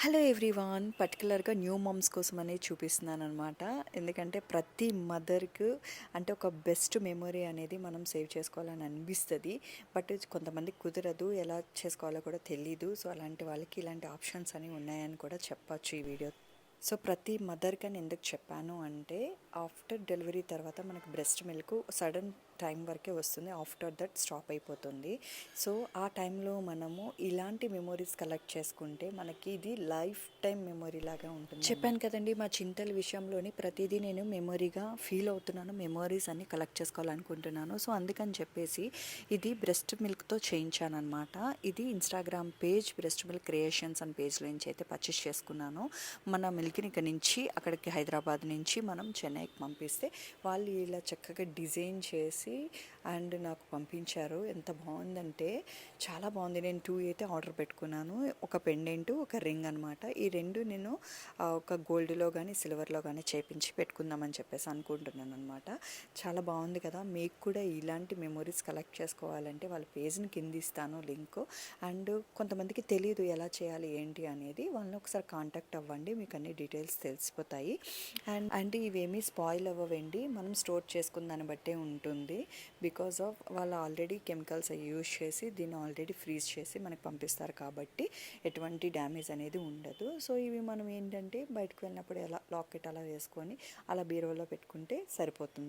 Hello everyone. పర్టికులర్గా new moms కోసం అనేది చూపిస్తున్నాను అనమాట. ఎందుకంటే ప్రతి మదర్కు అంటే ఒక బెస్ట్ మెమొరీ అనేది మనం సేవ్ చేసుకోవాలని అనిపిస్తుంది. బట్ కొంతమందికి కుదరదు, ఎలా చేసుకోవాలో కూడా తెలీదు. సో అలాంటి వాళ్ళకి ఇలాంటి ఆప్షన్స్ అనేవి ఉన్నాయని కూడా చెప్పచ్చు ఈ వీడియో. సో ప్రతి మదర్కి అని ఎందుకు చెప్పాను అంటే, ఆఫ్టర్ డెలివరీ తర్వాత మనకు బ్రెస్ట్ మిల్క్ సడన్ టైం వరకే వస్తుంది, ఆఫ్టర్ దట్ స్టాప్ అయిపోతుంది. సో ఆ టైంలో మనము ఇలాంటి మెమొరీస్ కలెక్ట్ చేసుకుంటే మనకి ఇది లైఫ్ టైం మెమొరీ లాగా ఉంటుంది. చెప్పాను కదండి, మా చింతల విషయంలోని ప్రతిదీ నేను మెమొరీగా ఫీల్ అవుతున్నాను, మెమొరీస్ అన్ని కలెక్ట్ చేసుకోవాలనుకుంటున్నాను. సో అందుకని చెప్పేసి ఇది బ్రెస్ట్ మిల్క్తో చేయించాను అనమాట. ఇది Instagram page breast milk creations అని పేజ్లో నుంచి అయితే పర్చేస్ చేసుకున్నాను. మన మిల్క్ని ఇక్కడ నుంచి అక్కడికి హైదరాబాద్ నుంచి మనం చెన్నైకి పంపిస్తే వాళ్ళు ఇలా చక్కగా డిజైన్ చేసి అండ్ నాకు పంపించారు. ఎంత బాగుందంటే చాలా బాగుంది. నేను 2 అయితే ఆర్డర్ పెట్టుకున్నాను, ఒక పెండెంట్, ఒక రింగ్ అనమాట. ఈ రెండు నేను ఒక గోల్డ్లో కానీ సిల్వర్లో కానీ చేపించి పెట్టుకుందామని చెప్పేసి అనుకుంటున్నాను అనమాట. చాలా బాగుంది కదా. మీకు కూడా ఇలాంటి మెమొరీస్ కలెక్ట్ చేసుకోవాలంటే వాళ్ళ పేజ్ని కింద ఇస్తాను లింక్. అండ్ కొంతమందికి తెలియదు ఎలా చేయాలి ఏంటి అనేది, వాళ్ళని ఒకసారి కాంటాక్ట్ అవ్వండి, మీకు అన్ని డీటెయిల్స్ తెలిసిపోతాయి. అండ్ ఇవేమీ స్పాయిల్ అవ్వండి, మనం స్టోర్ చేసుకున్న దాన్ని బట్టే ఉంటుంది. బికాజ్ ఆఫ్ వాళ్ళు ఆల్రెడీ కెమికల్స్ యూజ్ చేసి దీన్ని ఆల్రెడీ ఫ్రీజ్ చేసి మనకి పంపిస్తారు కాబట్టి ఎటువంటి డ్యామేజ్ అనేది ఉండదు. సో ఇవి మనం ఏంటంటే బయటకు వెళ్ళినప్పుడు ఎలా లాకెట్ అలా వేసుకొని అలా బీరువాలో పెట్టుకుంటే సరిపోతుంది.